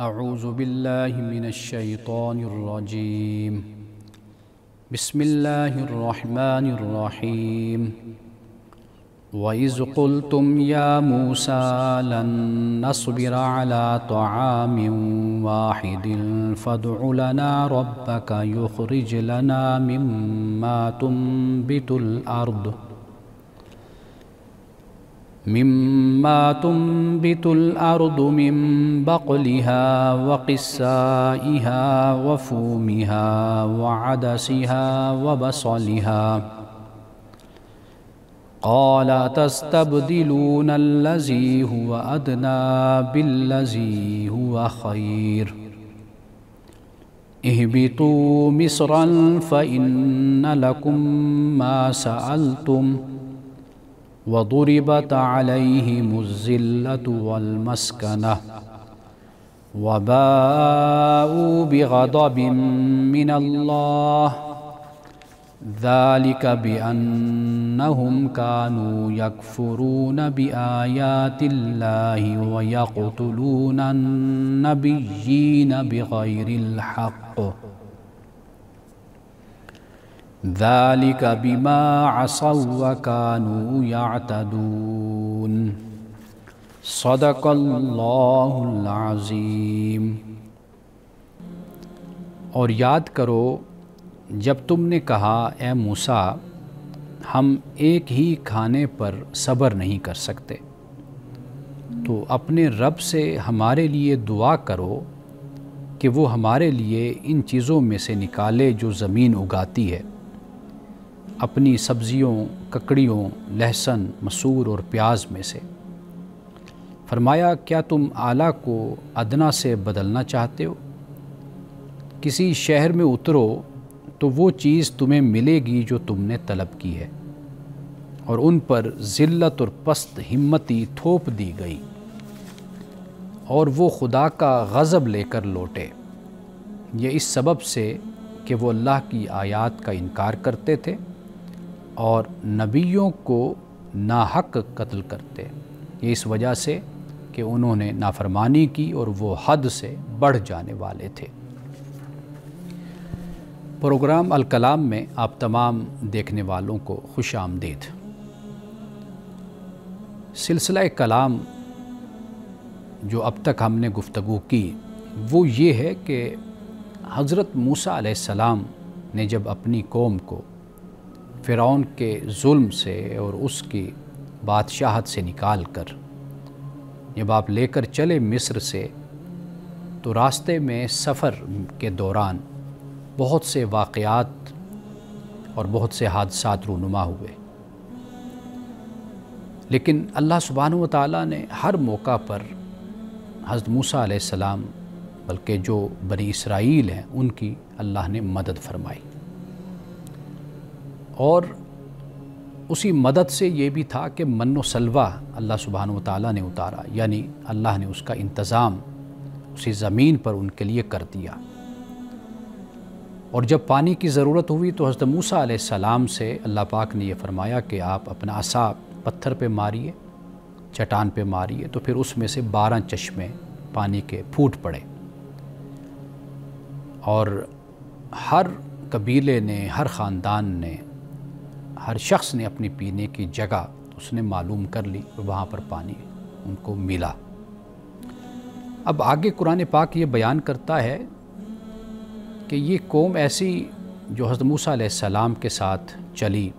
اعوذ باللہ من الشیطان الرجیم بسم اللہ الرحمن الرحیم وَإِذْ قُلْتُمْ يَا مُوسَى لَن نَّصْبِرَ عَلَى طَعَامٍ وَاحِدٍ فَادْعُ لَنَا رَبَّكَ يُخْرِجْ لَنَا مِمَّا تنبت الأرض من بقلها وقثائها وفومها وعدسها وبصلها قال تستبدلون الذي هو أدنى بالذي هو خير اهبطوا مصرا فإن لكم ما سألتم وضربت عليهم الذلة والمسكنة وباءوا بغضب من الله ذلك بأنهم كانوا يكفرون بآيات الله ويقتلون النبيين بغير الحق ذلك بما عصوا وكانوا يعتدون صدق اللہ العظیم۔ اور یاد کرو جب تم نے کہا اے موسیٰ ہم ایک ہی کھانے پر صبر نہیں کر سکتے، تو اپنے رب سے ہمارے لیے دعا کرو کہ وہ ہمارے لیے ان چیزوں میں سے نکالے جو زمین اگاتی ہے، اپنی سبزیوں، ککڑیوں، لہسن، مسور اور پیاز میں سے۔ فرمایا کیا تم اعلیٰ کو ادنا سے بدلنا چاہتے ہو؟ کسی شہر میں اترو تو وہ چیز تمہیں ملے گی جو تم نے طلب کی ہے، اور ان پر ذلت اور پست ہمتی تھوپ دی گئی، اور وہ خدا کا غضب لے کر لوٹے، یہ اس سبب سے کہ وہ اللہ کی آیات کا انکار کرتے تھے اور نبیوں کو ناحق قتل کرتے، یہ اس وجہ سے کہ انہوں نے نافرمانی کی اور وہ حد سے بڑھ جانے والے تھے۔ پروگرام الکلام میں آپ تمام دیکھنے والوں کو خوش آمدید۔ سلسلہ کلام جو اب تک ہم نے گفتگو کی وہ یہ ہے کہ حضرت موسیٰ علیہ السلام نے جب اپنی قوم کو فرعون کے ظلم سے اور اس کی بادشاہت سے نکال کر جب آپ لے کر چلے مصر سے، تو راستے میں سفر کے دوران بہت سے واقعات اور بہت سے حادثات رونما ہوئے، لیکن اللہ سبحانہ و تعالیٰ نے ہر موقع پر حضرت موسیٰ علیہ السلام بلکہ جو بنی اسرائیل ہیں ان کی اللہ نے مدد فرمائی، اور اسی مدد سے یہ بھی تھا کہ من و سلوہ اللہ سبحانہ و تعالیٰ نے اتارا، یعنی اللہ نے اس کا انتظام اسی زمین پر ان کے لیے کر دیا۔ اور جب پانی کی ضرورت ہوئی تو حضرت موسیٰ علیہ السلام سے اللہ پاک نے یہ فرمایا کہ آپ اپنا عصا پتھر پہ ماریے، چٹان پہ ماریے، تو پھر اس میں سے 12 چشمے پانی کے پھوٹ پڑے، اور ہر قبیلے نے، ہر خاندان نے، ہر شخص نے اپنی پینے کی جگہ اس نے معلوم کر لی اور وہاں پر پانی ان کو ملا۔ اب آگے قرآن پاک یہ بیان کرتا ہے کہ یہ قوم ایسی جو حضرت موسیٰ علیہ السلام کے ساتھ چلی،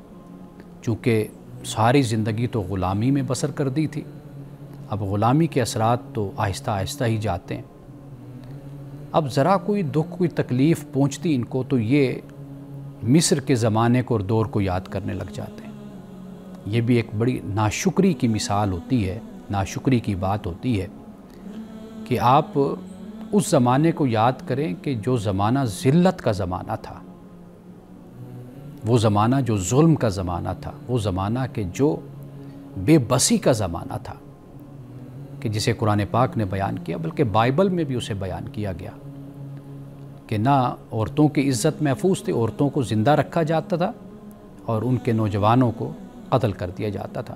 چونکہ ساری زندگی تو غلامی میں بسر کر دی تھی، اب غلامی کے اثرات تو آہستہ آہستہ ہی جاتے ہیں، اب ذرا کوئی دکھ کوئی تکلیف پہنچتی ان کو تو یہ مصر کے زمانے کو اور دور کو یاد کرنے لگ جاتے ہیں۔ یہ بھی ایک بڑی ناشکری کی مثال ہوتی ہے، ناشکری کی بات ہوتی ہے کہ آپ اس زمانے کو یاد کریں کہ جو زمانہ ذلت کا زمانہ تھا، وہ زمانہ جو ظلم کا زمانہ تھا، وہ زمانہ کہ جو بے بسی کا زمانہ تھا، کہ جسے قرآن پاک نے بیان کیا، بلکہ بائبل میں بھی اسے بیان کیا گیا کہ نہ عورتوں کی عزت محفوظ تھی، عورتوں کو زندہ رکھا جاتا تھا اور ان کے نوجوانوں کو قتل کر دیا جاتا تھا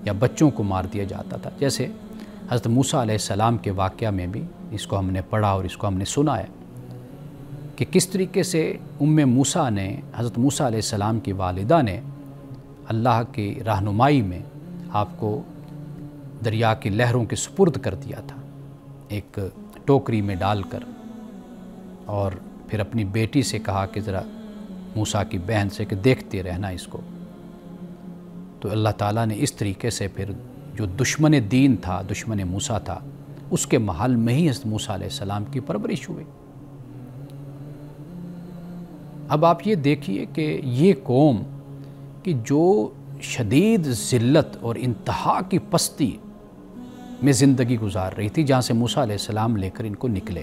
یا بچوں کو مار دیا جاتا تھا، جیسے حضرت موسیٰ علیہ السلام کے واقعہ میں بھی اس کو ہم نے پڑھا اور اس کو ہم نے سنا ہے کہ کس طریقے سے موسیٰ نے، حضرت موسیٰ علیہ السلام کی والدہ نے اللہ کی رہنمائی میں آپ کو دریا کی لہروں کے سپرد کر دیا تھا، ایک ٹوکری میں ڈال کر، اور پھر اپنی بیٹی سے کہا کہ ذرا موسیٰ کی بہن سے کہ دیکھتے رہنا اس کو۔ تو اللہ تعالیٰ نے اس طریقے سے پھر جو دشمن دین تھا، دشمن موسیٰ تھا، اس کے محل میں ہی حضرت موسیٰ علیہ السلام کی پرورش ہوئی۔ اب آپ یہ دیکھیے کہ یہ قوم کہ جو شدید ذلت اور انتہا کی پستی میں زندگی گزار رہی تھی، جہاں سے موسیٰ علیہ السلام لے کر ان کو نکلے،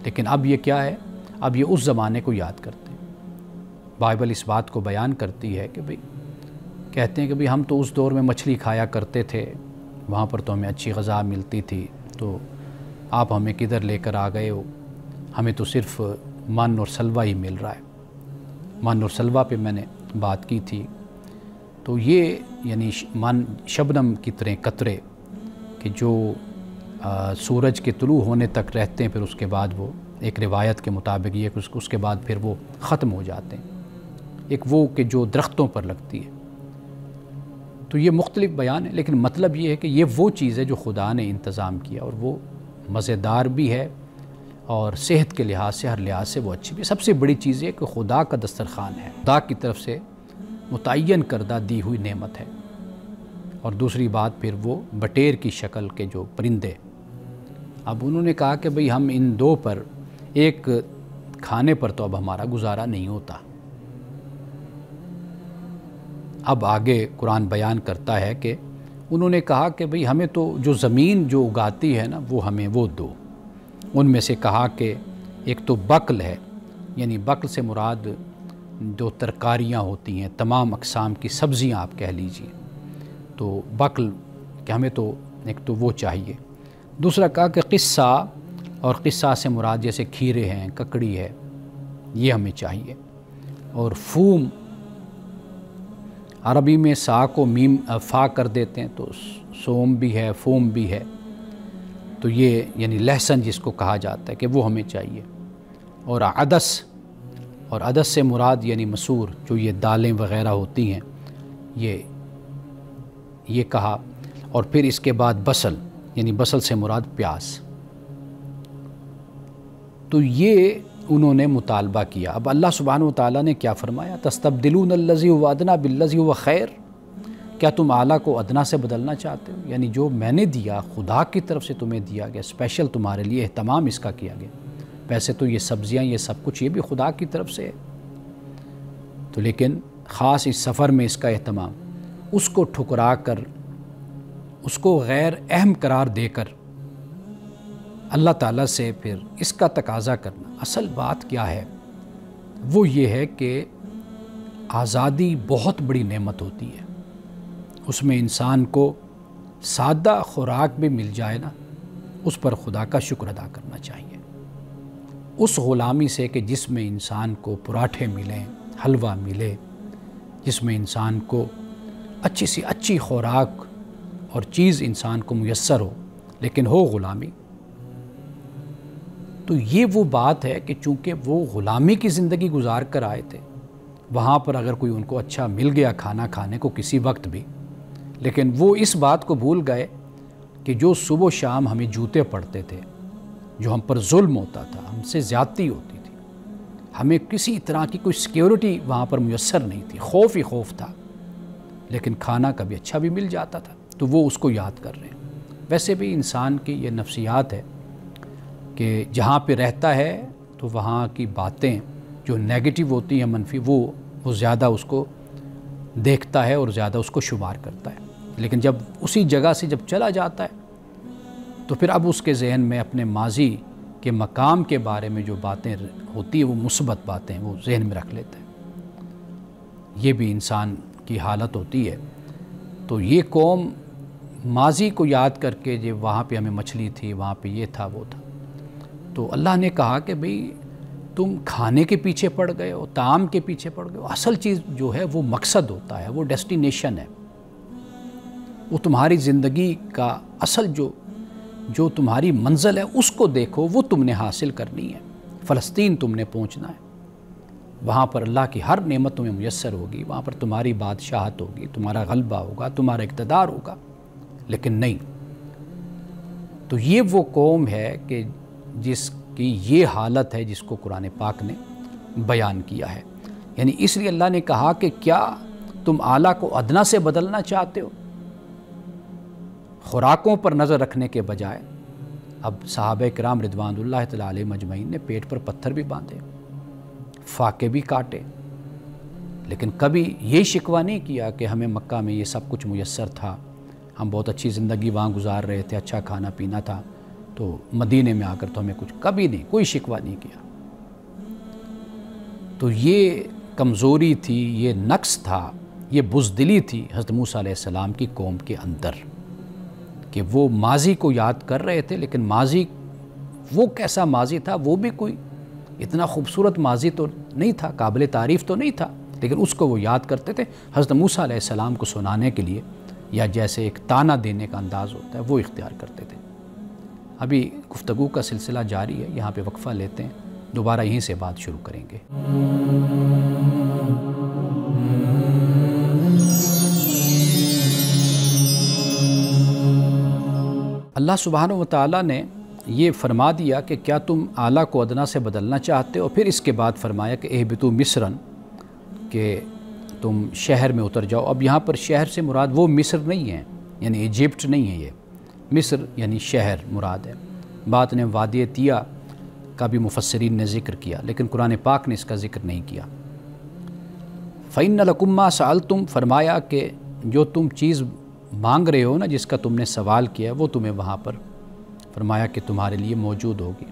لیکن اب یہ کیا ہے؟ اب یہ اس زمانے کو یاد کرتے ہیں۔ بائبل اس بات کو بیان کرتی ہے کہ کہتے ہیں کہ ہم تو اس دور میں مچھلی کھایا کرتے تھے، وہاں پر تو ہمیں اچھی غذا ملتی تھی، تو آپ ہمیں کدھر لے کر آ گئے ہو؟ ہمیں تو صرف من اور سلوہ ہی مل رہا ہے۔ من اور سلوہ پہ میں نے بات کی تھی، تو یہ یعنی شبنم کی طرح قطرے کہ جو سورج کے طلوع ہونے تک رہتے ہیں، پھر اس کے بعد وہ ایک روایت کے مطابق یہ کہ اس کے بعد پھر وہ ختم ہو جاتے ہیں، ایک وہ کہ جو درختوں پر لگتی ہے۔ تو یہ مختلف بیان ہے، لیکن مطلب یہ ہے کہ یہ وہ چیز ہے جو خدا نے انتظام کیا، اور وہ مزیدار بھی ہے، اور صحت کے لحاظ سے، ہر لحاظ سے وہ اچھی بھی ہے۔ سب سے بڑی چیز یہ کہ خدا کا دسترخوان ہے، خدا کی طرف سے متعین کردہ دی ہوئی نعمت ہے۔ اور دوسری بات پھر وہ بٹیر کی شکل کے جو پرندے، اب انہوں نے کہا کہ ہم ان دو پر، ایک کھانے پر تو اب ہمارا گزارا نہیں ہوتا۔ اب آگے قرآن بیان کرتا ہے کہ انہوں نے کہا کہ ہمیں تو جو زمین جو اگاتی ہے نا، وہ ہمیں وہ دو۔ ان میں سے کہا کہ ایک تو بقل ہے، یعنی بقل سے مراد جو ترکاریاں ہوتی ہیں، تمام اقسام کی سبزیاں آپ کہہ لیجئے، تو بقل کہ ہمیں تو ایک تو وہ چاہیے۔ دوسرا کہا کہ قصہ، اور قصہ سے مراد جیسے کھیرے ہیں، ککڑی ہے، یہ ہمیں چاہیے۔ اور فوم، عربی میں سا کو میم فا کر دیتے ہیں، تو سوم بھی ہے، فوم بھی ہے، تو یہ یعنی لہسن جس کو کہا جاتا ہے کہ وہ ہمیں چاہیے۔ اور عدس، اور عدس سے مراد یعنی مسور، جو یہ دالیں وغیرہ ہوتی ہیں، یہ کہا۔ اور پھر اس کے بعد بصل، یعنی بصل سے مراد پیاز۔ تو یہ انہوں نے مطالبہ کیا۔ اب اللہ سبحانہ وتعالیٰ نے کیا فرمایا؟ تستبدلون الذی هو ادنی بالذی هو خیر، کیا تم اعلیٰ کو ادنا سے بدلنا چاہتے ہو؟ یعنی جو میں نے دیا، خدا کی طرف سے تمہیں دیا گیا، اسپیشل تمہارے لیے اہتمام اس کا کیا گیا۔ ویسے تو یہ سبزیاں، یہ سب کچھ یہ بھی خدا کی طرف سے ہے، تو لیکن خاص اس سفر میں اس کا اہتمام، اس کو ٹھکرا کر، اس کو غیر اہم قرار دے کر اللہ تعالیٰ سے پھر اس کا تقاضا کرنا۔ اصل بات کیا ہے؟ وہ یہ ہے کہ آزادی بہت بڑی نعمت ہوتی ہے، اس میں انسان کو سادہ خوراک بھی مل جائے نا، اس پر خدا کا شکر ادا کرنا چاہیے۔ اس غلامی سے کہ جس میں انسان کو پراٹھے ملیں، حلوہ ملے، جس میں انسان کو اچھی سی اچھی خوراک اور چیز انسان کو میسر ہو، لیکن ہو غلامی۔ تو یہ وہ بات ہے کہ چونکہ وہ غلامی کی زندگی گزار کر آئے تھے، وہاں پر اگر کوئی ان کو اچھا مل گیا کھانا کھانے کو کسی وقت بھی، لیکن وہ اس بات کو بھول گئے کہ جو صبح و شام ہمیں جوتے پڑتے تھے، جو ہم پر ظلم ہوتا تھا، ہم سے زیادتی ہوتی تھی، ہمیں کسی طرح کی کوئی سیکیورٹی وہاں پر میسر نہیں تھی، خوف ہی خوف تھا، لیکن کھانا کبھی اچھا بھی مل جاتا تھا، تو وہ اس کو یاد کر رہے ہیں۔ ویسے بھی انسان کی یہ نفسیات ہے کہ جہاں پہ رہتا ہے تو وہاں کی باتیں جو نیگیٹو ہوتی ہیں، منفی، وہ زیادہ اس کو دیکھتا ہے اور زیادہ اس کو شمار کرتا ہے، لیکن جب اسی جگہ سے جب چلا جاتا ہے تو پھر اب اس کے ذہن میں اپنے ماضی کے مقام کے بارے میں جو باتیں ہوتی ہیں، وہ مثبت باتیں وہ ذہن میں رکھ لیتا ہے۔ یہ بھی انسان کی حالت ہوتی ہے۔ تو یہ قوم ماضی کو یاد کر کے، جو وہاں پہ ہمیں مچھلی تھی، وہاں پہ یہ تھا وہ تھا، تو اللہ نے کہا کہ تم کھانے کے پیچھے پڑ گئے ہو، طعام کے پیچھے پڑ گئے ہو۔ اصل چیز جو ہے وہ مقصد ہوتا ہے، وہ ڈیسٹینیشن ہے، وہ تمہاری زندگی کا اصل جو جو تمہاری منزل ہے اس کو دیکھو، وہ تم نے حاصل کرنی ہے۔ فلسطین تم نے پہنچنا ہے، وہاں پر اللہ کی ہر نعمت تمہیں میسر ہوگی، وہاں پر تمہاری بادشاہت ہوگی، تمہارا غلبہ ہوگا، تمہارا اقتدار ہوگا۔ لیکن نہیں، تو یہ وہ قوم ہے کہ جس کی یہ حالت ہے جس کو قرآن پاک نے بیان کیا ہے۔ یعنی اس لیے اللہ نے کہا کہ کیا تم اعلیٰ کو ادنا سے بدلنا چاہتے ہو؟ خوراکوں پر نظر رکھنے کے بجائے اب صحابہ کرام رضوان اللہ تعالیٰ علیہ مجمعین نے پیٹ پر پتھر بھی باندھے، فاقے بھی کاٹے، لیکن کبھی یہ شکوہ نہیں کیا کہ ہمیں مکہ میں یہ سب کچھ میسر تھا، ہم بہت اچھی زندگی وہاں گزار رہے تھے، اچھا کھانا پینا تھا، تو مدینے میں آ کر تو ہمیں کچھ کبھی نہیں، کوئی شکوہ نہیں کیا۔ تو یہ کمزوری تھی، یہ نقص تھا، یہ بزدلی تھی حضرت موسیٰ علیہ السلام کی قوم کے اندر، کہ وہ ماضی کو یاد کر رہے تھے، لیکن ماضی وہ کیسا ماضی تھا؟ وہ بھی کوئی اتنا خوبصورت ماضی تو نہیں تھا، قابل تعریف تو نہیں تھا، لیکن اس کو وہ یاد کرتے تھے حضرت موسیٰ علیہ السلام کو سنانے کے لیے، یا جیسے ایک تانا دینے کا انداز ہوتا ہے وہ اختیار کرتے تھے۔ ابھی گفتگو کا سلسلہ جاری ہے، یہاں پہ وقفہ لیتے ہیں، دوبارہ یہیں سے بات شروع کریں گے۔ اللہ سبحانہ و تعالیٰ نے یہ فرما دیا کہ کیا تم اعلیٰ کو ادنا سے بدلنا چاہتے ہو، پھر اس کے بعد فرمایا کہ اہبطوا مصرا، کہ تم شہر میں اتر جاؤ۔ اب یہاں پر شہر سے مراد وہ مصر نہیں ہے، یعنی ایجپٹ نہیں ہے، یہ مصر یعنی شہر مراد ہے۔ بعد نے وادی تیہ کا بھی مفسرین نے ذکر کیا، لیکن قرآن پاک نے اس کا ذکر نہیں کیا۔ فَإِنَّ لَكُمْ مَا سَأَلْتُمْ، فرمایا کہ جو تم چیز مانگ رہے ہو نا، جس کا تم نے سوال کیا وہ تمہیں وہاں پر فرمایا کہ تمہارے لیے موجود ہوگی،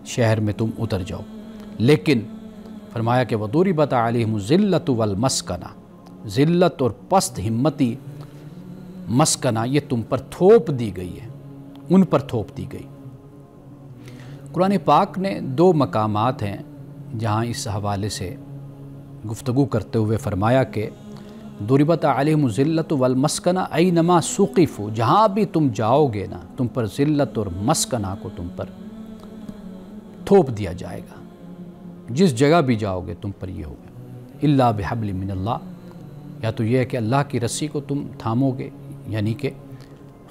شہر میں تم اتر جاؤ۔ لیکن فرمایا کہ وَضُرِبَتْ عَلَيْهِمُ الذِّلَّةُ وَالْمَسْكَنَةُ، ذلت اور پست ہمتی، مسکنہ، یہ تم پر تھوپ دی گئی ہے، ان پر تھوپ دی گئی۔ قرآن پاک نے دو مقامات ہیں جہاں اس حوالے سے گفتگو کرتے ہوئے فرمایا کہ ضربت علیہم الذلۃ والمسکنہ اینما ثقفوا، جہاں بھی تم جاؤ گے نا، تم پر ذلت اور مسکنہ کو تم پر تھوپ دیا جائے گا، جس جگہ بھی جاؤ گے تم پر یہ ہوگا۔ الا بحبل من اللہ، یا تو یہ ہے کہ اللہ کی رسی کو تم تھامو گے، یعنی کہ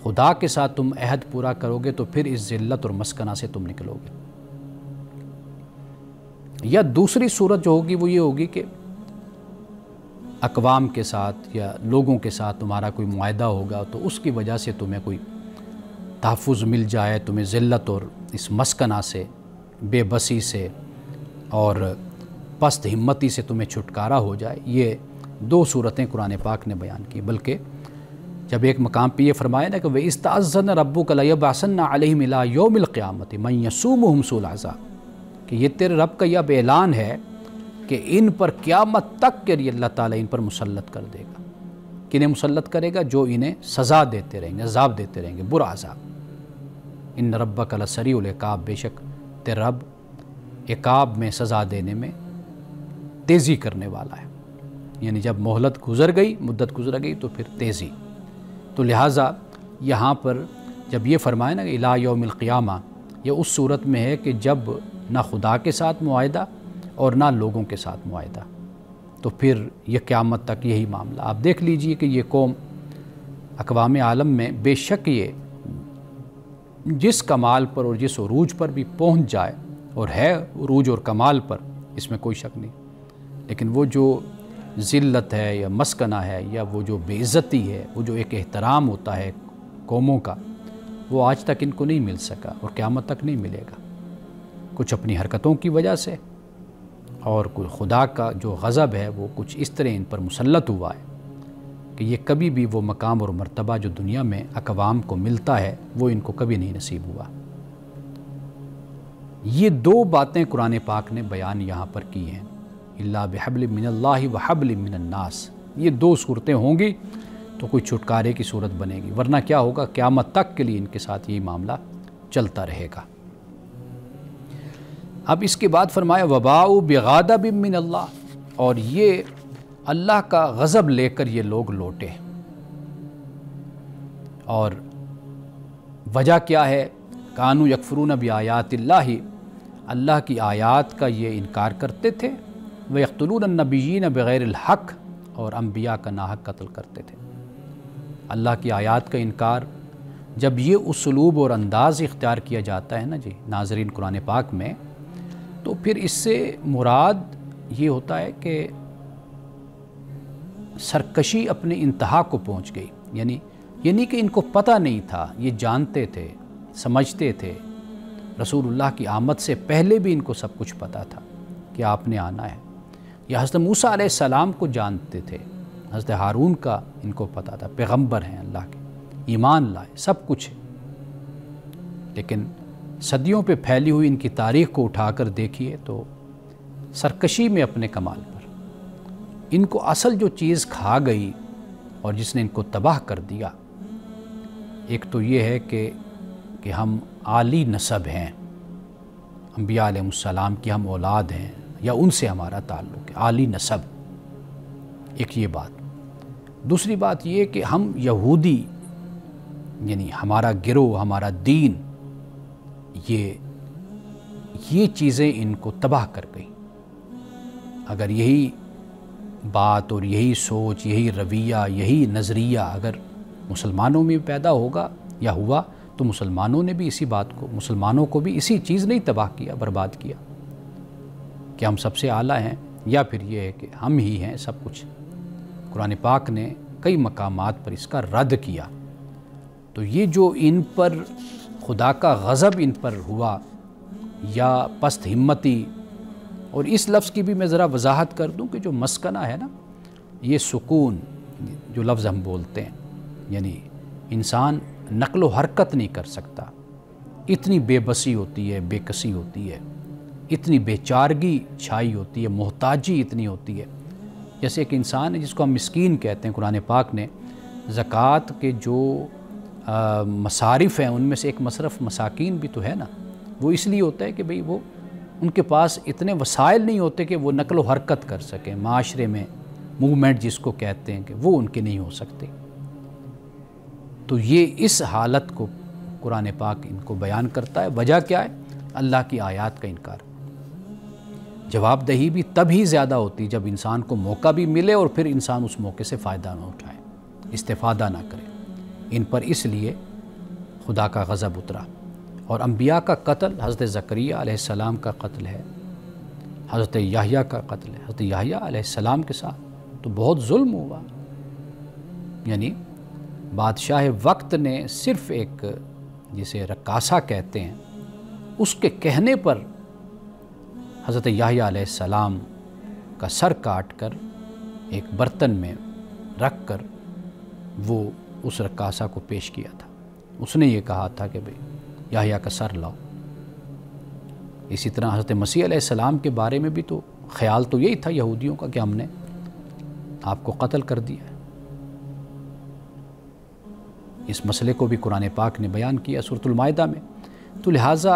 خدا کے ساتھ تم عہد پورا کرو گے تو پھر اس ذلت اور مسکنہ سے تم نکلو گے، یا دوسری صورت جو ہوگی وہ یہ ہوگی کہ اقوام کے ساتھ یا لوگوں کے ساتھ تمہارا کوئی معاہدہ ہوگا تو اس کی وجہ سے تمہیں کوئی تحفظ مل جائے، تمہیں ذلت اور اس مسکنہ سے، بے بسی سے اور پست ہمتی سے تمہیں چھٹکارا ہو جائے۔ یہ دو صورتیں قرآن پاک نے بیان کی، بلکہ جب ایک مقام پہ یہ فرمایا نا کہ وَإِسْتَأَذَّنَ رَبُّكَ لَيَبْعَثَنَّ عَلَيْهِمْ إِلَىٰ يَوْمِ الْقِيَامَةِ مَن يَسُومُهُمْ سُوءَ الْعَذَابِ، کہ یہ تیرے رب کا یہ اعلان ہے کہ ان پر قیامت تک کے لیے اللہ تعالیٰ ان پر مسلط کر دے گا۔ کنہیں مسلط کرے گا؟ جو انہیں سزا دیتے رہیں گے، عذاب دیتے رہیں گے، برا عذاب۔ ان ربک لسریع العقاب، بے شک تیرے رب عقاب میں، سزا دینے میں تیزی کرنے والا ہے، یعنی جب مہلت گزر گئی، مدت گزر گئی تو پھر تیزی۔ تو لہٰذا یہاں پر جب یہ فرمائے نا الی یوم القیامہ، یہ اس صورت میں ہے کہ جب نہ خدا کے ساتھ معاہدہ اور نہ لوگوں کے ساتھ معاہدہ، تو پھر یہ قیامت تک یہی معاملہ۔ آپ دیکھ لیجئے کہ یہ قوم اقوام عالم میں بے شک یہ جس کمال پر اور جس عروج پر بھی پہنچ جائے، اور ہے عروج اور کمال پر، اس میں کوئی شک نہیں، لیکن وہ جو ذلت ہے یا مسکنہ ہے یا وہ جو بے عزتی ہے، وہ جو ایک احترام ہوتا ہے قوموں کا، وہ آج تک ان کو نہیں مل سکا اور قیامت تک نہیں ملے گا، کچھ اپنی حرکتوں کی وجہ سے، اور کوئی خدا کا جو غضب ہے وہ کچھ اس طرح ان پر مسلط ہوا ہے کہ یہ کبھی بھی وہ مقام اور مرتبہ جو دنیا میں اقوام کو ملتا ہے وہ ان کو کبھی نہیں نصیب ہوا۔ یہ دو باتیں قرآن پاک نے بیان یہاں پر کی ہیں، الا بحبل من اللہ وحبل من الناس۔ یہ دو صورتیں ہوں گی تو کوئی چھٹکارے کی صورت بنے گی، ورنہ کیا ہوگا؟ قیامت تک کے لیے ان کے ساتھ یہی معاملہ چلتا رہے گا۔ اب اس کے بعد فرمایا وباؤ بغضب من اللہ، اور یہ اللہ کا غضب لے کر یہ لوگ لوٹے، اور وجہ کیا ہے؟ کانوا یکفرون بآیات اللہ، اللہ کی آیات کا یہ انکار کرتے تھے، ویقتلون النبیین بغیر الحق، اور انبیاء کا ناحق قتل کرتے تھے۔ اللہ کی آیات کا انکار، جب یہ اسلوب اور انداز اختیار کیا جاتا ہے نا جی ناظرین قرآن پاک میں، تو پھر اس سے مراد یہ ہوتا ہے کہ سرکشی اپنی انتہا کو پہنچ گئی، یعنی یہ نہیں کہ ان کو پتہ نہیں تھا، یہ جانتے تھے، سمجھتے تھے، رسول اللہ کی آمد سے پہلے بھی ان کو سب کچھ پتہ تھا کہ آپ نے آنا ہے۔ یہ حضرت موسیٰ علیہ السلام کو جانتے تھے، حضرت ہارون کا ان کو پتہ تھا، پیغمبر ہیں اللہ کے، ایمان لائے، سب کچھ ہے۔ لیکن صدیوں پہ پھیلی ہوئی ان کی تاریخ کو اٹھا کر دیکھیے تو سرکشی میں اپنے کمال پر ان کو اصل جو چیز کھا گئی اور جس نے ان کو تباہ کر دیا، ایک تو یہ ہے کہ ہم عالی نسب ہیں، انبیاء علیہ السلام کی ہم اولاد ہیں یا ان سے ہمارا تعلق ہے، عالی نسب، ایک یہ بات۔ دوسری بات یہ کہ ہم یہودی، یعنی ہمارا گروہ، ہمارا دین، یہ چیزیں ان کو تباہ کر گئی۔ اگر یہی بات اور یہی سوچ، یہی رویہ، یہی نظریہ اگر مسلمانوں میں پیدا ہوگا یا ہوا تو مسلمانوں نے بھی اسی بات کو، مسلمانوں کو بھی اسی چیز نے تباہ کیا، برباد کیا کہ ہم سب سے اعلیٰ ہیں، یا پھر یہ ہے کہ ہم ہی ہیں سب کچھ۔ قرآن پاک نے کئی مقامات پر اس کا رد کیا۔ تو یہ جو ان پر خدا کا غضب ان پر ہوا یا پست ہمتی، اور اس لفظ کی بھی میں ذرا وضاحت کر دوں کہ جو مسکنہ ہے نا، یہ سکون جو لفظ ہم بولتے ہیں، یعنی انسان نقل و حرکت نہیں کر سکتا، اتنی بے بسی ہوتی ہے، بے کسی ہوتی ہے، اتنی بے چارگی چھائی ہوتی ہے، محتاجی اتنی ہوتی ہے۔ جیسے ایک انسان ہے جس کو ہم مسکین کہتے ہیں، قرآن پاک نے زکوٰۃ کے جو مصارف ہیں ان میں سے ایک مصرف مساکین بھی تو ہے نا، وہ اس لیے ہوتا ہے کہ بھئی وہ ان کے پاس اتنے وسائل نہیں ہوتے کہ وہ نقل و حرکت کر سکیں، معاشرے میں موومنٹ جس کو کہتے ہیں، کہ وہ ان کے نہیں ہو سکتے۔ تو یہ اس حالت کو قرآن پاک ان کو بیان کرتا ہے۔ وجہ کیا ہے؟ اللہ کی آیات کا انکار۔ جواب دہی بھی تب ہی زیادہ ہوتی جب انسان کو موقع بھی ملے اور پھر انسان اس موقع سے فائدہ نہ اٹھائے، استفادہ نہ کرے۔ ان پر اس لیے خدا کا غضب اترا۔ اور انبیاء کا قتل، حضرت زکریا علیہ السلام کا قتل ہے، حضرت یحییٰ کا قتل ہے۔ حضرت یحییٰ علیہ السلام کے ساتھ تو بہت ظلم ہوا، یعنی بادشاہ وقت نے صرف ایک جسے رقاصہ کہتے ہیں، اس کے کہنے پر حضرت یحییٰ علیہ السلام کا سر کاٹ کر ایک برتن میں رکھ کر وہ اس رقاصہ کو پیش کیا تھا۔ اس نے یہ کہا تھا کہ بھئی یحییٰ کا سر لاؤ۔ اسی طرح حضرت مسیح علیہ السلام کے بارے میں بھی تو خیال تو یہی تھا یہودیوں کا کہ ہم نے آپ کو قتل کر دیا ہے۔ اس مسئلے کو بھی قرآن پاک نے بیان کیا سورۃ المائدہ میں۔ تو لہٰذا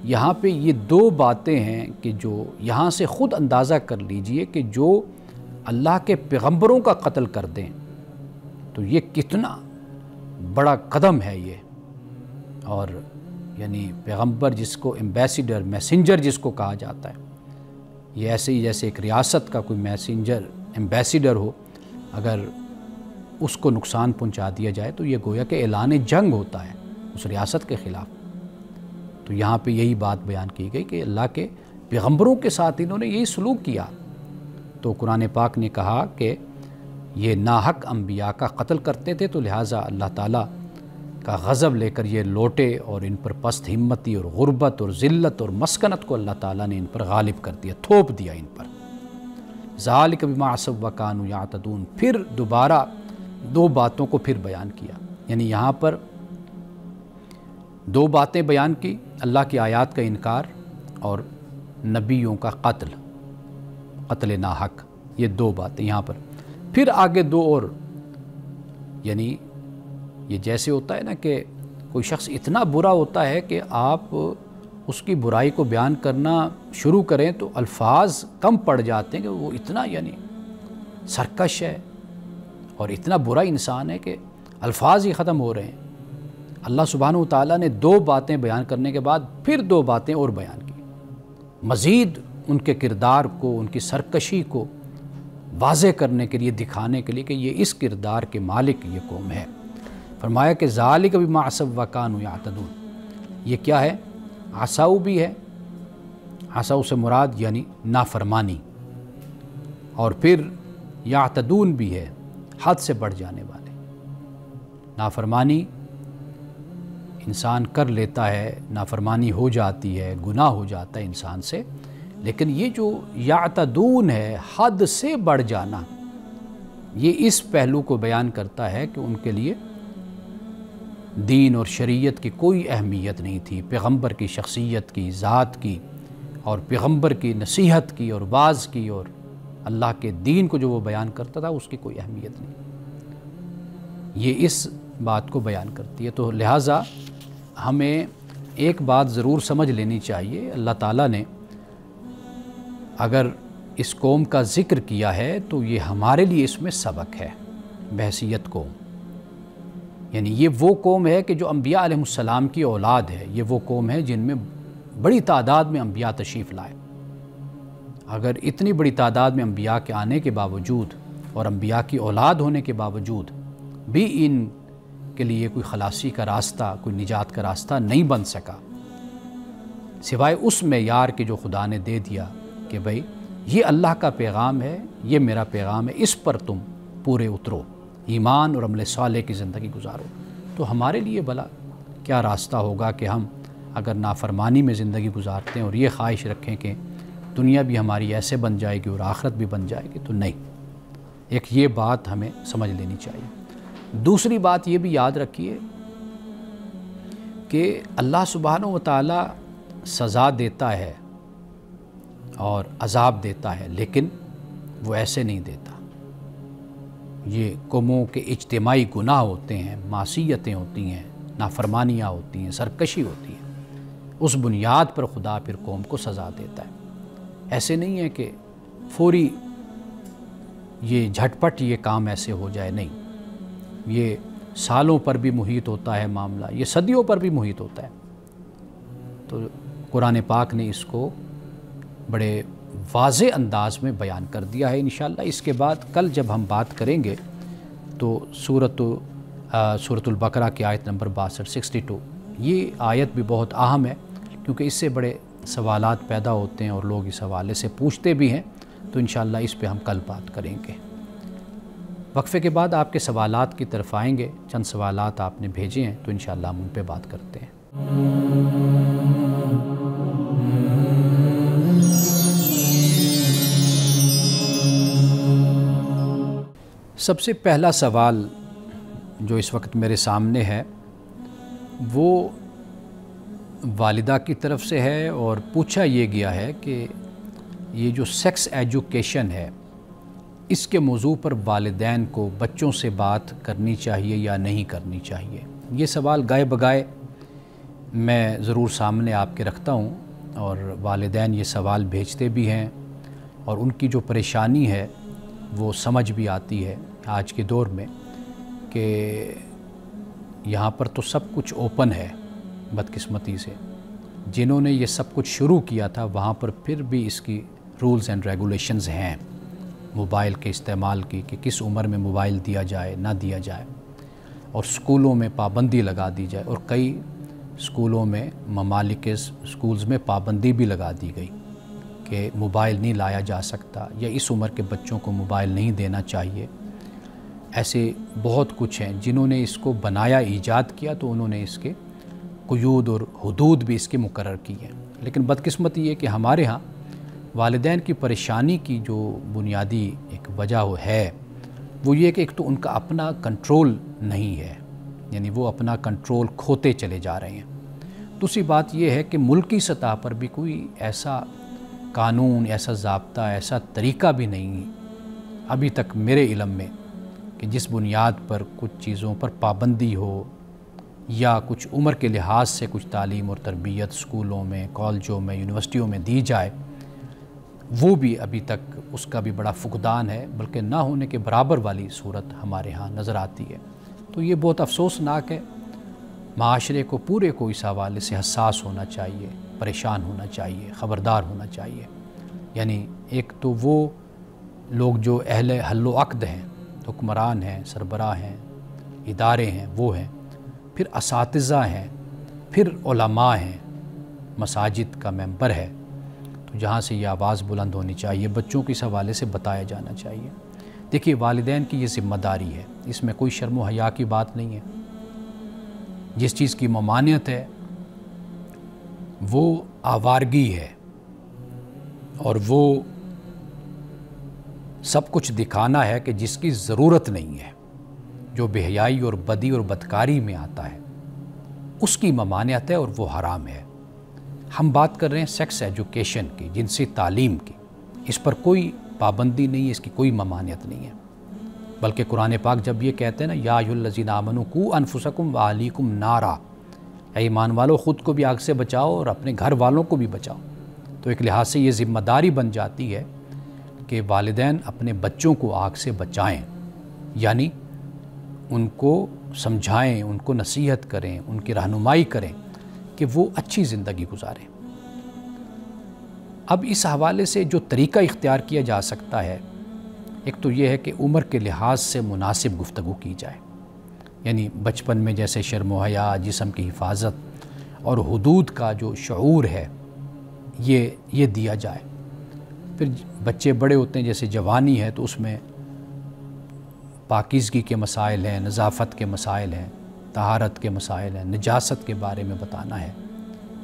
یہاں پہ یہ دو باتیں ہیں کہ جو یہاں سے خود اندازہ کر لیجئے کہ جو اللہ کے پیغمبروں کا قتل کر دیں تو یہ کتنا بڑا قدم ہے یہ۔ اور یعنی پیغمبر جس کو ایمبیسیڈر، میسنجر جس کو کہا جاتا ہے، یہ ایسے ہی جیسے ایک ریاست کا کوئی میسنجر، ایمبیسیڈر ہو، اگر اس کو نقصان پہنچا دیا جائے تو یہ گویا کہ اعلان جنگ ہوتا ہے اس ریاست کے خلاف۔ تو یہاں پہ یہی بات بیان کی گئی کہ اللہ کے پیغمبروں کے ساتھ انہوں نے یہی سلوک کیا۔ تو قرآن پاک نے کہا کہ یہ ناحق انبیاء کا قتل کرتے تھے، تو لہٰذا اللہ تعالیٰ کا غضب لے کر یہ لوٹے اور ان پر پست ہمتی اور غربت اور ذلت اور مسکنت کو اللہ تعالیٰ نے ان پر غالب کر دیا، تھوپ دیا ان پر۔ ذالک بما عصوا وکانوا یعتدون۔ پھر دوبارہ دو باتوں کو پھر بیان کیا، یعنی یہاں پر دو باتیں بیان کی، اللہ کی آیات کا انکار اور نبیوں کا قتل ناحق، یہ دو باتیں یہاں پر۔ پھر آگے دو اور، یعنی یہ جیسے ہوتا ہے نا کہ کوئی شخص اتنا برا ہوتا ہے کہ آپ اس کی برائی کو بیان کرنا شروع کریں تو الفاظ کم پڑ جاتے ہیں کہ وہ اتنا یعنی سرکش ہے اور اتنا برا انسان ہے کہ الفاظ ہی ختم ہو رہے ہیں۔ اللہ سبحانہ و تعالیٰ نے 2 باتیں بیان کرنے کے بعد پھر 2 باتیں اور بیان کی، مزید ان کے کردار کو، ان کی سرکشی کو واضح کرنے کے لیے، دکھانے کے لیے کہ یہ اس کردار کے مالک یہ قوم ہے۔ فرمایا کہ ذالک بما عصوا وکانوا یعتدون، یہ کیا ہے؟ عصوا بھی ہے، عصوا سے مراد یعنی نافرمانی، اور پھر یعتدون بھی ہے، حد سے بڑھ جانے والے۔ نافرمانی انسان کر لیتا ہے، نافرمانی ہو جاتی ہے، گناہ ہو جاتا ہے انسان سے، لیکن یہ جو یعتدون ہے، حد سے بڑھ جانا، یہ اس پہلو کو بیان کرتا ہے کہ ان کے لیے دین اور شریعت کی کوئی اہمیت نہیں تھی، پیغمبر کی شخصیت کی، ذات کی، اور پیغمبر کی نصیحت کی اور واعظ کی اور اللہ کے دین کو جو وہ بیان کرتا تھا اس کی کوئی اہمیت نہیں۔ یہ اس بات کو بیان کرتی ہے۔ تو لہٰذا ہمیں ایک بات ضرور سمجھ لینی چاہیے، اللہ تعالیٰ نے اگر اس قوم کا ذکر کیا ہے تو یہ ہمارے لیے اس میں سبق ہے بحیثیت قوم، یعنی یہ وہ قوم ہے کہ جو انبیاء علیہ السلام کی اولاد ہے، یہ وہ قوم ہے جن میں بڑی تعداد میں انبیاء تشریف لائے۔ اگر اتنی بڑی تعداد میں انبیاء کے آنے کے باوجود اور انبیاء کی اولاد ہونے کے باوجود بھی ان کے لیے کوئی خلاصی کا راستہ، کوئی نجات کا راستہ نہیں بن سکا، سوائے اس معیار کے جو خدا نے دے دیا کہ بھئی یہ اللہ کا پیغام ہے، یہ میرا پیغام ہے، اس پر تم پورے اترو، ایمان اور عمل صالح کی زندگی گزارو۔ تو ہمارے لیے بھلا کیا راستہ ہوگا کہ ہم اگر نافرمانی میں زندگی گزارتے ہیں اور یہ خواہش رکھیں کہ دنیا بھی ہماری ایسے بن جائے گی اور آخرت بھی بن جائے گی؟ تو نہیں، ایک یہ بات ہمیں سمجھ لینی چاہیے۔ دوسری بات یہ بھی یاد رکھیے کہ اللہ سبحانہ و تعالیٰ سزا دیتا ہے اور عذاب دیتا ہے، لیکن وہ ایسے نہیں دیتا۔ یہ قوموں کے اجتماعی گناہ ہوتے ہیں، معصیتیں ہوتی ہیں، نافرمانیاں ہوتی ہیں، سرکشی ہوتی ہیں، اس بنیاد پر خدا پھر قوم کو سزا دیتا ہے۔ ایسے نہیں ہے کہ فوری یہ جھٹ پٹ یہ کام ایسے ہو جائے، نہیں، یہ سالوں پر بھی محیط ہوتا ہے معاملہ، یہ صدیوں پر بھی محیط ہوتا ہے۔ تو قرآن پاک نے اس کو بڑے واضح انداز میں بیان کر دیا ہے۔ انشاءاللہ اس کے بعد کل جب ہم بات کریں گے تو سورۃ البقرہ کی آیت نمبر 62 یہ آیت بھی بہت اہم ہے، کیونکہ اس سے بڑے سوالات پیدا ہوتے ہیں اور لوگ اس حوالے سے پوچھتے بھی ہیں، تو انشاءاللہ اس پہ ہم کل بات کریں گے۔ وقفے کے بعد آپ کے سوالات کی طرف آئیں گے، چند سوالات آپ نے بھیجے ہیں تو انشاءاللہ ہم ان پہ بات کرتے ہیں۔ سب سے پہلا سوال جو اس وقت میرے سامنے ہے وہ والدہ کی طرف سے ہے، اور پوچھا یہ گیا ہے کہ یہ جو سیکس ایجوکیشن ہے اس کے موضوع پر والدین کو بچوں سے بات کرنی چاہیے یا نہیں کرنی چاہیے۔ یہ سوال گائے بگائے میں ضرور سامنے آپ کے رکھتا ہوں، اور والدین یہ سوال بھیجتے بھی ہیں، اور ان کی جو پریشانی ہے وہ سمجھ بھی آتی ہے آج کے دور میں کہ یہاں پر تو سب کچھ اوپن ہے، بدقسمتی سے جنہوں نے یہ سب کچھ شروع کیا تھا وہاں پر پھر بھی اس کی رولز اینڈ ریگولیشنز ہیں موبائل کے استعمال کی، کہ کس عمر میں موبائل دیا جائے نہ دیا جائے، اور سکولوں میں پابندی لگا دی جائے، اور کئی سکولوں میں ممالک کے سکولز میں پابندی بھی لگا دی گئی کہ موبائل نہیں لایا جا سکتا، یا اس عمر کے بچوں کو موبائل نہیں دینا چاہیے۔ ایسے بہت کچھ ہیں جنہوں نے اس کو بنایا، ایجاد کیا، تو انہوں نے اس کے قیود اور حدود بھی اس کے مقرر کی ہیں۔ لیکن بدقسمتی یہ کہ ہمارے ہاں والدین کی پریشانی کی جو بنیادی ایک وجہ ہے وہ یہ کہ ایک تو ان کا اپنا کنٹرول نہیں ہے، یعنی وہ اپنا کنٹرول کھوتے چلے جا رہے ہیں۔ دوسری بات یہ ہے کہ ملکی سطح پر بھی کوئی ایسا قانون، ایسا ضابطہ، ایسا طریقہ بھی نہیں ابھی تک میرے علم میں کہ جس بنیاد پر کچھ چیزوں پر پابندی ہو، یا کچھ عمر کے لحاظ سے کچھ تعلیم اور تربیت سکولوں میں، کالجوں میں، یونیورسٹیوں میں دی جائے، وہ بھی ابھی تک اس کا بھی بڑا فقدان ہے، بلکہ نہ ہونے کے برابر والی صورت ہمارے ہاں نظر آتی ہے۔ تو یہ بہت افسوسناک ہے، معاشرے کو پورے کو اس حوالے سے حساس ہونا چاہیے، پریشان ہونا چاہیے، خبردار ہونا چاہیے۔ یعنی ایک تو وہ لوگ جو اہل حل و عقد ہیں، حکمران ہیں، سربراہ ہیں، ادارے ہیں، وہ ہیں، پھر اساتذہ ہیں، پھر علماء ہیں، مساجد کا ممبر ہے، تو جہاں سے یہ آواز بلند ہونی چاہیے، بچوں کو اس حوالے سے بتایا جانا چاہیے۔ دیکھیے والدین کی یہ ذمہ داری ہے، اس میں کوئی شرم و حیا کی بات نہیں ہے۔ جس چیز کی ممانعت ہے وہ آوارگی ہے، اور وہ سب کچھ دکھانا ہے کہ جس کی ضرورت نہیں ہے، جو بے حیائی اور بدی اور بدکاری میں آتا ہے اس کی ممانعت ہے اور وہ حرام ہے۔ ہم بات کر رہے ہیں سیکس ایجوکیشن کی، جنسی تعلیم کی، اس پر کوئی پابندی نہیں ہے، اس کی کوئی ممانعت نہیں ہے، بلکہ قرآن پاک جب یہ کہتے ہیں نا یا ایھا الذین آمنوا قوا انفسکم واہلیکم نارا، اے ایمان والو خود کو بھی آگ سے بچاؤ اور اپنے گھر والوں کو بھی بچاؤ، تو ایک لحاظ سے یہ ذمہ داری بن جاتی ہے کہ والدین اپنے بچوں کو آگ سے بچائیں، یعنی ان کو سمجھائیں، ان کو نصیحت کریں، ان کی رہنمائی کریں کہ وہ اچھی زندگی گزاریں۔ اب اس حوالے سے جو طریقہ اختیار کیا جا سکتا ہے، ایک تو یہ ہے کہ عمر کے لحاظ سے مناسب گفتگو کی جائے، یعنی بچپن میں جیسے شرم و حیا، جسم کی حفاظت اور حدود کا جو شعور ہے یہ دیا جائے۔ پھر بچے بڑے ہوتے ہیں، جیسے جوانی ہے تو اس میں پاکیزگی کے مسائل ہیں، نظافت کے مسائل ہیں، طہارت کے مسائل ہیں، نجاست کے بارے میں بتانا ہے،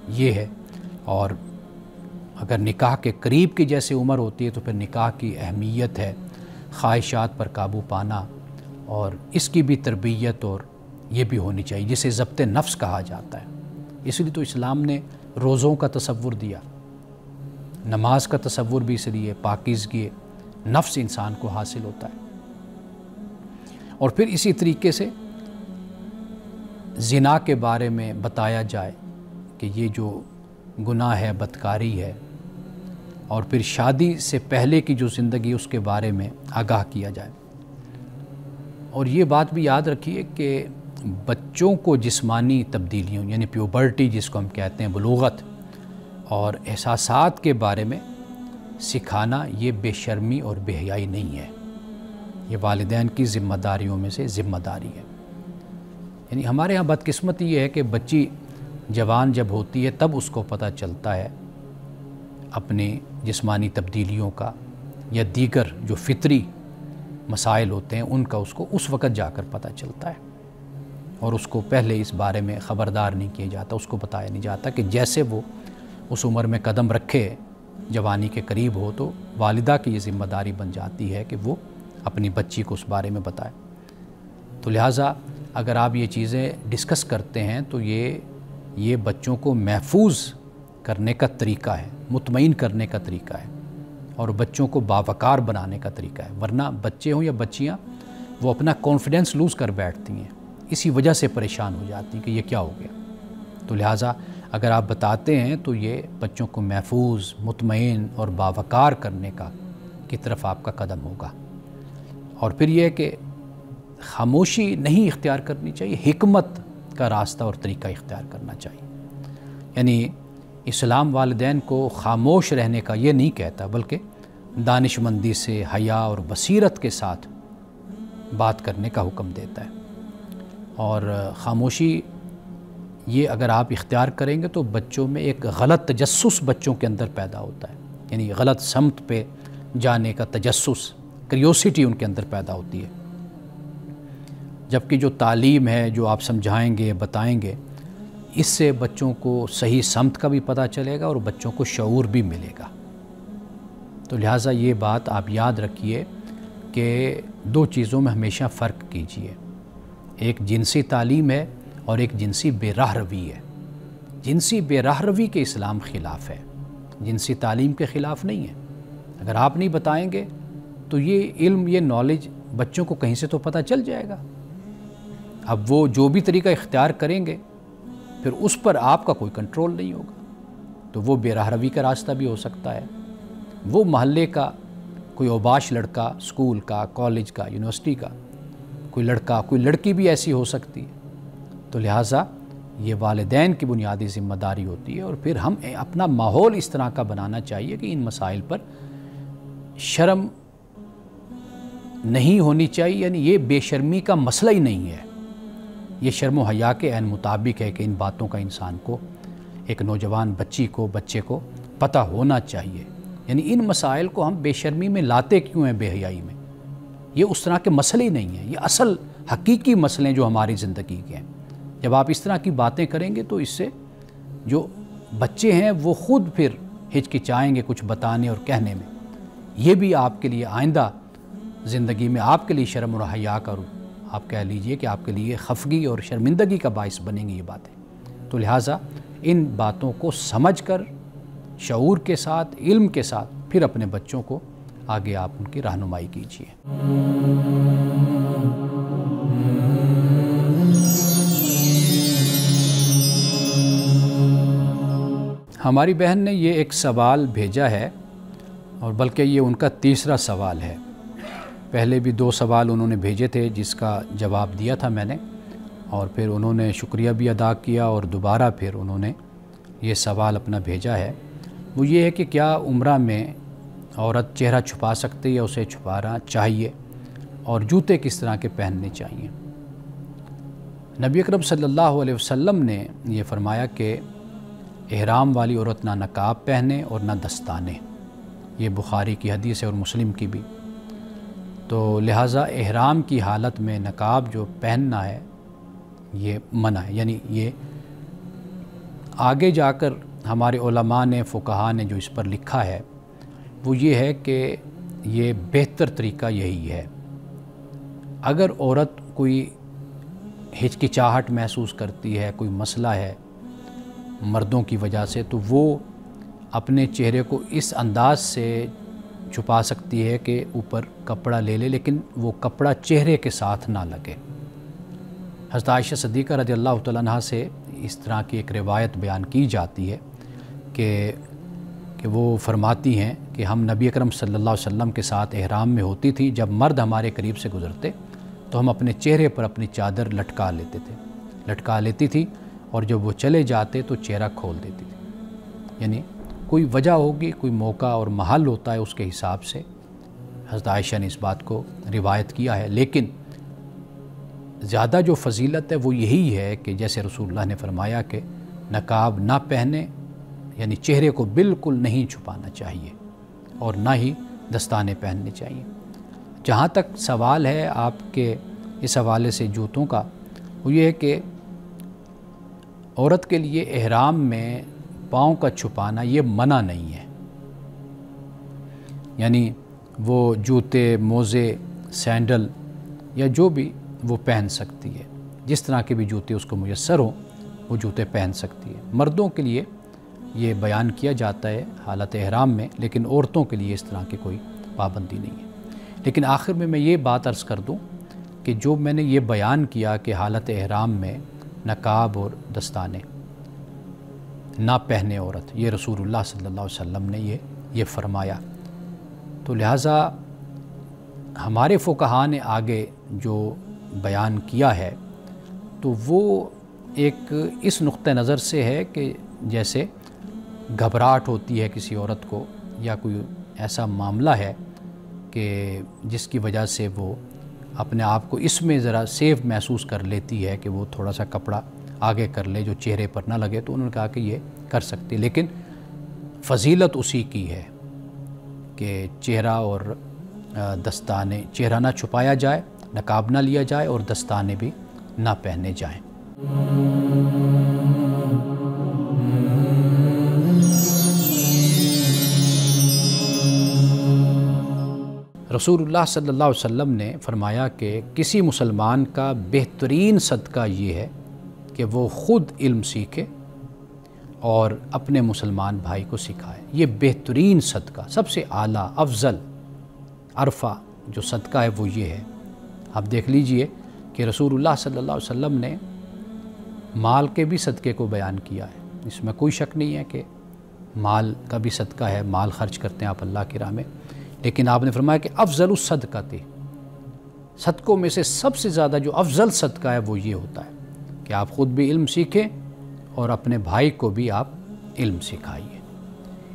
یہ ہے۔ اور اگر نکاح کے قریب کی جیسے عمر ہوتی ہے تو پھر نکاح کی اہمیت ہے، خواہشات پر قابو پانا اور اس کی بھی تربیت اور یہ بھی ہونی چاہیے، جسے ضبط نفس کہا جاتا ہے۔ اس لیے تو اسلام نے روزوں کا تصور دیا، نماز کا تصور بھی اس لیے، پاکیزگی نفس انسان کو حاصل ہوتا ہے۔ اور پھر اسی طریقے سے زنا کے بارے میں بتایا جائے کہ یہ جو گناہ ہے، بدکاری ہے، اور پھر شادی سے پہلے کی جو زندگی اس کے بارے میں آگاہ کیا جائے۔ اور یہ بات بھی یاد رکھیے کہ بچوں کو جسمانی تبدیلیوں یعنی پیوبرٹی جس کو ہم کہتے ہیں، بلوغت اور احساسات کے بارے میں سکھانا یہ بے شرمی اور بے حیائی نہیں ہے، یہ والدین کی ذمہ داریوں میں سے ذمہ داری ہے۔ یعنی ہمارے ہاں بدقسمتی یہ ہے کہ بچی جوان جب ہوتی ہے تب اس کو پتہ چلتا ہے اپنے جسمانی تبدیلیوں کا یا دیگر جو فطری مسائل ہوتے ہیں ان کا اس کو اس وقت جا کر پتہ چلتا ہے، اور اس کو پہلے اس بارے میں خبردار نہیں کیا جاتا، اس کو بتایا نہیں جاتا کہ جیسے وہ اس عمر میں قدم رکھے، جوانی کے قریب ہو، تو والدہ کی یہ ذمہ داری بن جاتی ہے کہ وہ اپنی بچی کو اس بارے میں بتائے۔ تو لہٰذا اگر آپ یہ چیزیں ڈسکس کرتے ہیں تو یہ بچوں کو محفوظ کرنے کا طریقہ ہے، مطمئن کرنے کا طریقہ ہے، اور بچوں کو باوقار بنانے کا طریقہ ہے۔ ورنہ بچے ہوں یا بچیاں وہ اپنا کانفیڈنس لوز کر بیٹھتی ہیں، اسی وجہ سے پریشان ہو جاتی ہیں کہ یہ کیا ہو گیا۔ تو لہٰذا اگر آپ بتاتے ہیں تو یہ بچوں کو محفوظ، مطمئن اور باوقار کرنے کی طرف آپ کا قدم ہوگا۔ اور پھر یہ کہ خاموشی نہیں اختیار کرنی چاہیے، حکمت کا راستہ اور طریقہ اختیار کرنا چاہیے۔ یعنی اسلام والدین کو خاموش رہنے کا یہ نہیں کہتا، بلکہ دانش مندی سے، حیا اور بصیرت کے ساتھ بات کرنے کا حکم دیتا ہے۔ اور خاموشی یہ اگر آپ اختیار کریں گے تو بچوں میں ایک غلط تجسس بچوں کے اندر پیدا ہوتا ہے، یعنی غلط سمت پہ جانے کا تجسس، کریوسٹی ان کے اندر پیدا ہوتی ہے۔ جبکہ جو تعلیم ہے، جو آپ سمجھائیں گے، بتائیں گے، اس سے بچوں کو صحیح سمت کا بھی پتہ چلے گا اور بچوں کو شعور بھی ملے گا۔ تو لہٰذا یہ بات آپ یاد رکھیے کہ دو چیزوں میں ہمیشہ فرق کیجیے، ایک جنسی تعلیم ہے اور ایک جنسی بے راہ روی ہے۔ جنسی بے راہ روی کے اسلام خلاف ہے، جنسی تعلیم کے خلاف نہیں ہے۔ اگر آپ نہیں بتائیں گے تو یہ علم، یہ نالج بچوں کو کہیں سے تو پتہ چل جائے گا۔ اب وہ جو بھی طریقہ اختیار کریں گے پھر اس پر آپ کا کوئی کنٹرول نہیں ہوگا، تو وہ بے راہ روی کا راستہ بھی ہو سکتا ہے۔ وہ محلے کا کوئی اوباش لڑکا، اسکول کا، کالج کا، یونیورسٹی کا کوئی لڑکا، کوئی لڑکی بھی ایسی ہو سکتی ہے۔ تو لہٰذا یہ والدین کی بنیادی ذمہ داری ہوتی ہے، اور پھر ہم اپنا ماحول اس طرح کا بنانا چاہیے کہ ان مسائل پر شرم نہیں ہونی چاہیے، یعنی یہ بے شرمی کا مسئلہ ہی نہیں ہے، یہ شرم و حیا کے عین مطابق ہے کہ ان باتوں کا انسان کو، ایک نوجوان بچے کو پتہ ہونا چاہیے۔ یعنی ان مسائل کو ہم بے شرمی میں لاتے کیوں ہیں، بے حیائی میں؟ یہ اس طرح کے مسئلے ہی نہیں ہیں، یہ اصل حقیقی مسئلے جو ہماری زندگی کے ہیں۔ جب آپ اس طرح کی باتیں کریں گے تو اس سے جو بچے ہیں وہ خود پھر ہچکچائیں گے کچھ بتانے اور کہنے میں، یہ بھی آپ کے لیے آئندہ زندگی میں آپ کے لیے شرم اور حیا کا آپ کہہ لیجئے کہ آپ کے لیے خفگی اور شرمندگی کا باعث بنیں گی یہ باتیں۔ تو لہٰذا ان باتوں کو سمجھ کر شعور کے ساتھ، علم کے ساتھ پھر اپنے بچوں کو آگے آپ ان کی رہنمائی کیجیے۔ ہماری بہن نے یہ ایک سوال بھیجا ہے، اور بلکہ یہ ان کا تیسرا سوال ہے۔ پہلے بھی 2 سوال انہوں نے بھیجے تھے جس کا جواب دیا تھا میں نے، اور پھر انہوں نے شکریہ بھی ادا کیا، اور دوبارہ پھر انہوں نے یہ سوال اپنا بھیجا ہے۔ وہ یہ ہے کہ کیا عمرہ میں عورت چہرہ چھپا سکتی ہے یا اسے چھپانا چاہیے، اور جوتے کس طرح کے پہننے چاہیے؟ نبی اکرم صلی اللہ علیہ وسلم نے یہ فرمایا کہ احرام والی عورت نہ نقاب پہنے اور نہ دستانے، یہ بخاری کی حدیث ہے اور مسلم کی بھی۔ تو لہٰذا احرام کی حالت میں نقاب جو پہننا ہے یہ منع ہے، یعنی یہ آگے جا کر ہمارے علماء نے، فقہاء نے جو اس پر لکھا ہے وہ یہ ہے کہ یہ بہتر طریقہ یہی ہے۔ اگر عورت کوئی ہچکچاہٹ محسوس کرتی ہے، کوئی مسئلہ ہے مردوں کی وجہ سے، تو وہ اپنے چہرے کو اس انداز سے چھپا سکتی ہے کہ اوپر کپڑا لے لے، لیکن وہ کپڑا چہرے کے ساتھ نہ لگے۔ حضرت عائشہ صدیقہ رضی اللہ تعالیٰ عنہا سے اس طرح کی ایک روایت بیان کی جاتی ہے کہ وہ فرماتی ہیں کہ ہم نبی اکرم صلی اللہ علیہ وسلم کے ساتھ احرام میں ہوتی تھی، جب مرد ہمارے قریب سے گزرتے تو ہم اپنے چہرے پر اپنی چادر لٹکا لیتی تھی، اور جب وہ چلے جاتے تو چہرہ کھول دیتی تھی۔ یعنی کوئی وجہ ہوگی، کوئی موقع اور محل ہوتا ہے، اس کے حساب سے حضرت عائشہ نے اس بات کو روایت کیا ہے۔ لیکن زیادہ جو فضیلت ہے وہ یہی ہے کہ جیسے رسول اللہ نے فرمایا کہ نقاب نہ پہنے، یعنی چہرے کو بالکل نہیں چھپانا چاہیے، اور نہ ہی دستانے پہننے چاہیے۔ جہاں تک سوال ہے آپ کے اس حوالے سے جوتوں کا، وہ یہ ہے کہ عورت کے لیے احرام میں پاؤں کا چھپانا یہ منع نہیں ہے، یعنی وہ جوتے، موزے، سینڈل یا جو بھی وہ پہن سکتی ہے، جس طرح کے بھی جوتے اس کو میسر ہوں وہ جوتے پہن سکتی ہے۔ مردوں کے لیے یہ بیان کیا جاتا ہے حالت احرام میں، لیکن عورتوں کے لیے اس طرح کی کوئی پابندی نہیں ہے۔ لیکن آخر میں یہ بات عرض کر دوں کہ جو میں نے یہ بیان کیا کہ حالت احرام میں نقاب اور دستانے نہ پہنے عورت، یہ رسول اللہ صلی اللہ علیہ وسلم نے یہ فرمایا، تو لہٰذا ہمارے فقہاء نے آگے جو بیان کیا ہے تو وہ ایک اس نقطہ نظر سے ہے کہ جیسے گھبراہٹ ہوتی ہے کسی عورت کو، یا کوئی ایسا معاملہ ہے کہ جس کی وجہ سے وہ اپنے آپ کو اس میں ذرا سیف محسوس کر لیتی ہے کہ وہ تھوڑا سا کپڑا آگے کر لے جو چہرے پر نہ لگے، تو انہوں نے کہا کہ یہ کر سکتی، لیکن فضیلت اسی کی ہے کہ چہرہ اور دستانے، چہرہ نہ چھپایا جائے، نقاب نہ لیا جائے، اور دستانے بھی نہ پہنے جائیں۔ رسول اللہ صلی اللہ علیہ وسلم نے فرمایا کہ کسی مسلمان کا بہترین صدقہ یہ ہے کہ وہ خود علم سیکھے اور اپنے مسلمان بھائی کو سکھائے۔ یہ بہترین صدقہ، سب سے اعلیٰ، افضل، عرفہ جو صدقہ ہے وہ یہ ہے۔ آپ دیکھ لیجئے کہ رسول اللہ صلی اللہ علیہ وسلم نے مال کے بھی صدقے کو بیان کیا ہے، اس میں کوئی شک نہیں ہے کہ مال کا بھی صدقہ ہے، مال خرچ کرتے ہیں آپ اللہ کی راہ میں، لیکن آپ نے فرمایا کہ افضل الصدقہ تھی، صدقوں میں سے سب سے زیادہ جو افضل صدقہ ہے وہ یہ ہوتا ہے کہ آپ خود بھی علم سیکھیں اور اپنے بھائی کو بھی آپ علم سکھائیے۔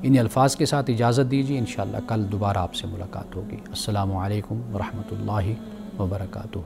انہی الفاظ کے ساتھ اجازت دیجیے، انشاءاللہ کل دوبارہ آپ سے ملاقات ہوگی۔ السلام علیکم ورحمۃ اللہ وبرکاتہ۔